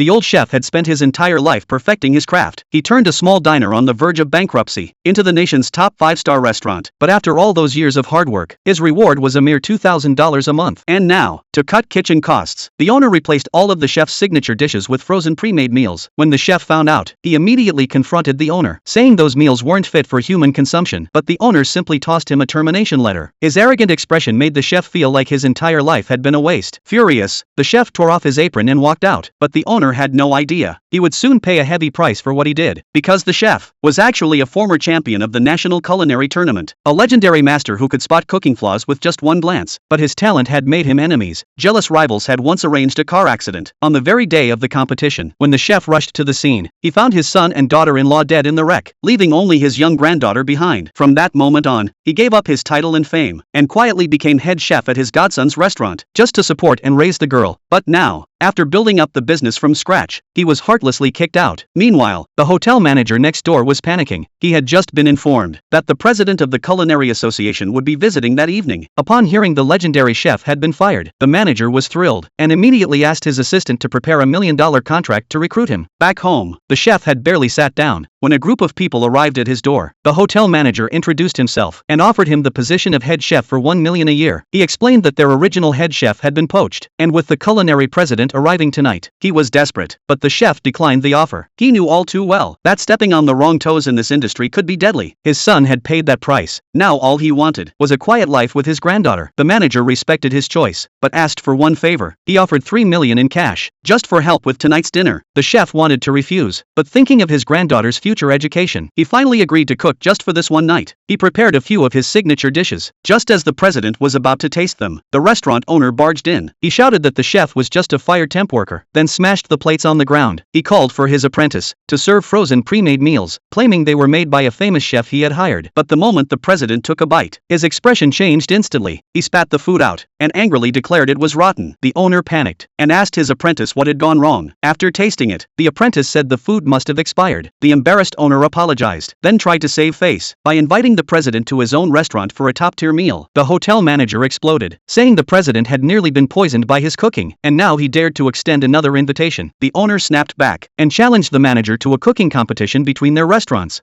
The old chef had spent his entire life perfecting his craft. He turned a small diner on the verge of bankruptcy into the nation's top 5-star restaurant. But after all those years of hard work, his reward was a mere $2,000 a month. And now, to cut kitchen costs, the owner replaced all of the chef's signature dishes with frozen pre-made meals. When the chef found out, he immediately confronted the owner, saying those meals weren't fit for human consumption. But the owner simply tossed him a termination letter. His arrogant expression made the chef feel like his entire life had been a waste. Furious, the chef tore off his apron and walked out. But the owner had no idea. He would soon pay a heavy price for what he did, because the chef was actually a former champion of the National Culinary Tournament, a legendary master who could spot cooking flaws with just one glance. But his talent had made him enemies. Jealous rivals had once arranged a car accident on the very day of the competition. When the chef rushed to the scene, he found his son and daughter-in-law dead in the wreck, leaving only his young granddaughter behind. From that moment on, he gave up his title and fame, and quietly became head chef at his godson's restaurant, just to support and raise the girl. But now, after building up the business from scratch, he was heartlessly kicked out. Meanwhile, the hotel manager next door was panicking. He had just been informed that the president of the Culinary Association would be visiting that evening. Upon hearing the legendary chef had been fired, the manager was thrilled and immediately asked his assistant to prepare a $1 million contract to recruit him. Back home, the chef had barely sat down when a group of people arrived at his door. The hotel manager introduced himself and offered him the position of head chef for $1 million a year. He explained that their original head chef had been poached, and with the culinary president arriving tonight, he was desperate. But the chef declined the offer. He knew all too well that stepping on the wrong toes in this industry could be deadly. His son had paid that price. Now all he wanted was a quiet life with his granddaughter. The manager respected his choice, but asked for one favor. He offered $3 million in cash, just for help with tonight's dinner. The chef wanted to refuse, but thinking of his granddaughter's future education, he finally agreed to cook just for this one night. He prepared a few of his signature dishes. Just as the president was about to taste them, the restaurant owner barged in. He shouted that the chef was just a fired temp worker, then smashed the plates on the ground. He called for his apprentice to serve frozen pre-made meals, claiming they were made by a famous chef he had hired. But the moment the president took a bite, his expression changed instantly. He spat the food out and angrily declared it was rotten. The owner panicked and asked his apprentice what had gone wrong. After tasting it, the apprentice said the food must have expired. The embarrassed owner apologized, then tried to save face by inviting the president to his own restaurant for a top-tier meal. The hotel manager exploded, saying the president had nearly been poisoned by his cooking, and now he dared to extend another invitation. The owner snapped back and challenged the manager to a cooking competition between their restaurants.